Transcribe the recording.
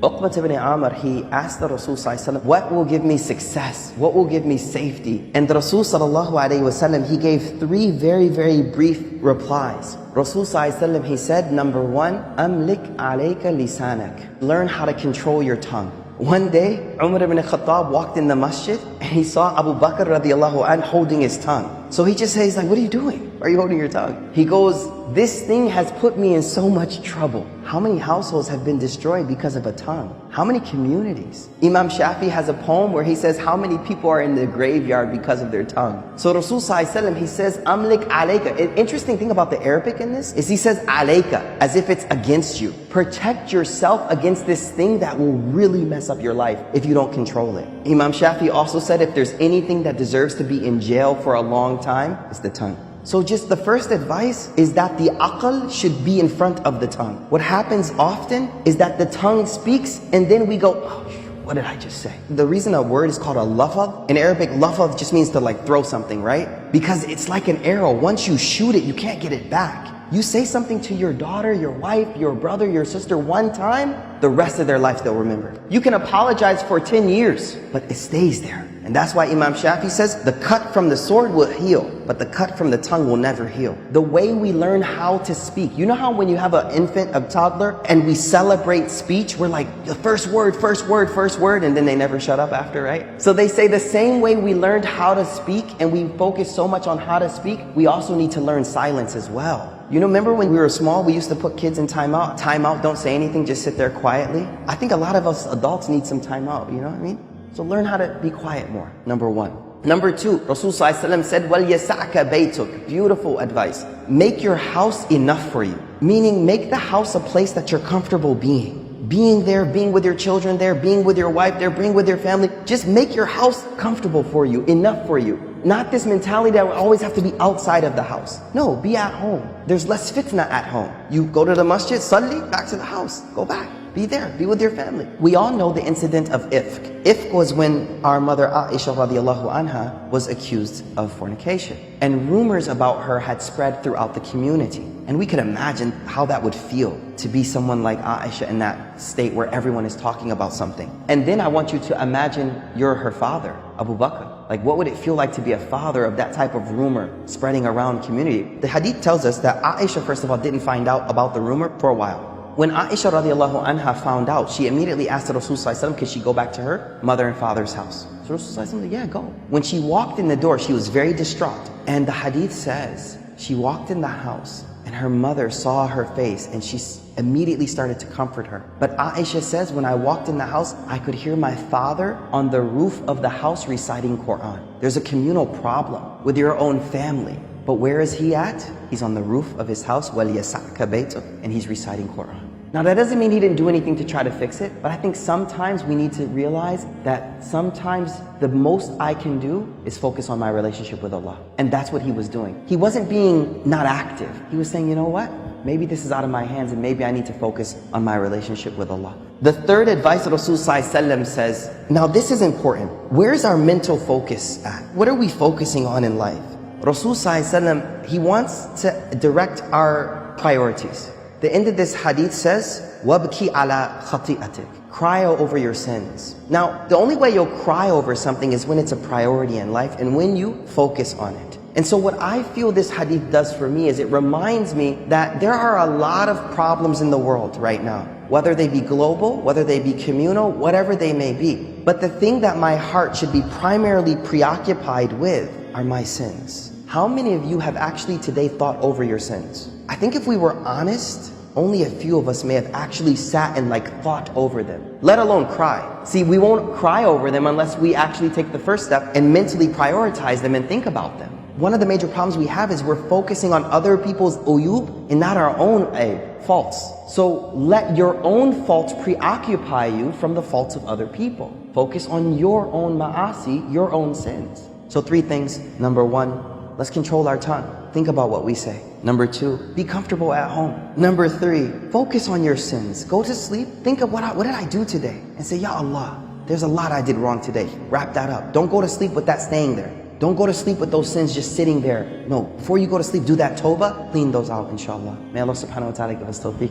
Uqbat ibn Amr, he asked the Rasul sallallahu alaihi wasallam, what will give me success? What will give me safety? And the Rasul sallallahu alaihi wasallam, he gave three very, very brief replies. Rasul sallallahu alaihi wasallam, he said, number one, amlik alayka lisanak. Learn how to control your tongue. One day, Umar ibn Khattab walked in the masjid and he saw Abu Bakr radiallahu anh holding his tongue. So he just says, like, what are you doing? Why are you holding your tongue? He goes, this thing has put me in so much trouble. How many households have been destroyed because of a tongue? How many communities? Imam Shafi has a poem where he says how many people are in the graveyard because of their tongue. So Rasul sallallahu alaihi wasallam, he says, amlik alayka. An interesting thing about the Arabic in this is he says alayka, as if it's against you. Protect yourself against this thing that will really mess up your life if you don't control it. Imam Shafi also said if there's anything that deserves to be in jail for a long time, it's the tongue. So just the first advice is that the aql should be in front of the tongue. What happens often is that the tongue speaks and then we go, oh, what did I just say? The reason a word is called a lafaz, in Arabic, lafaz just means to like throw something, right? Because it's like an arrow. Once you shoot it, you can't get it back. You say something to your daughter, your wife, your brother, your sister one time, the rest of their life they'll remember. You can apologize for 10 years, but it stays there. And that's why Imam Shafi says, the cut from the sword will heal, but the cut from the tongue will never heal. The way we learn how to speak. You know how when you have an infant, a toddler, and we celebrate speech, we're like, the first word, and then they never shut up after, right? So they say the same way we learned how to speak and we focus so much on how to speak, we also need to learn silence as well. You know, remember when we were small, we used to put kids in timeout? Timeout, don't say anything, just sit there quietly. I think a lot of us adults need some timeout, you know what I mean? So learn how to be quiet more, number one. Number two, Rasul sallallahu alaihi wasallam said, وَلْيَسَعْكَ بَيْتُكَ. Beautiful advice. Make your house enough for you. Meaning, make the house a place that you're comfortable being. Being there, being with your children there, being with your wife there, being with your family. Just make your house comfortable for you, enough for you. Not this mentality that we always have to be outside of the house. No, be at home. There's less fitna at home. You go to the masjid, salli, back to the house. Go back. Be there, be with your family. We all know the incident of ifk. Ifk was when our mother Aisha radiallahu anha was accused of fornication. And rumors about her had spread throughout the community. And we could imagine how that would feel to be someone like Aisha in that state where everyone is talking about something. And then I want you to imagine you're her father, Abu Bakr. Like, what would it feel like to be a father of that type of rumor spreading around the community? The hadith tells us that Aisha, first of all, didn't find out about the rumor for a while. When Aisha radiallahu anha found out, she immediately asked the Rasul sallallahu alaihi wasallam, could she go back to her mother and father's house? So Rasul sallallahu alaihi wasallam said, yeah, go. When she walked in the door, she was very distraught. And the hadith says, she walked in the house and her mother saw her face and she immediately started to comfort her. But Aisha says, when I walked in the house, I could hear my father on the roof of the house reciting Quran. There's a communal problem with your own family. But where is he at? He's on the roof of his house, وَلْيَسَعْكَ بَيْتُكَ, and he's reciting Quran. Now that doesn't mean he didn't do anything to try to fix it, but I think sometimes we need to realize that sometimes the most I can do is focus on my relationship with Allah. And that's what he was doing. He wasn't being not active. He was saying, you know what? Maybe this is out of my hands and maybe I need to focus on my relationship with Allah. The third advice Rasul sallallahu alaihi wasallam says, now this is important. Where's our mental focus at? What are we focusing on in life? Rasul sallallahu alaihi wasallam, he wants to direct our priorities. The end of this hadith says, وَابْكِ عَلَى خَطِئَتِكَ. Cry over your sins. Now, the only way you'll cry over something is when it's a priority in life and when you focus on it. And so what I feel this hadith does for me is it reminds me that there are a lot of problems in the world right now. Whether they be global, whether they be communal, whatever they may be. But the thing that my heart should be primarily preoccupied with are my sins. How many of you have actually today thought over your sins? I think if we were honest, only a few of us may have actually sat and thought over them, let alone cry. See, we won't cry over them unless we actually take the first step and mentally prioritize them and think about them. One of the major problems we have is we're focusing on other people's uyub and not our own faults. So let your own faults preoccupy you from the faults of other people. Focus on your own ma'asi, your own sins. So 3 things. Number 1, let's control our tongue. Think about what we say. Number 2, be comfortable at home. Number 3, focus on your sins. Go to sleep. Think of what did I do today? And say, Ya Allah, there's a lot I did wrong today. Wrap that up. Don't go to sleep with that staying there. Don't go to sleep with those sins just sitting there. No, before you go to sleep, do that tawbah. Clean those out, inshallah. May Allah subhanahu wa ta'ala give us tawfiq.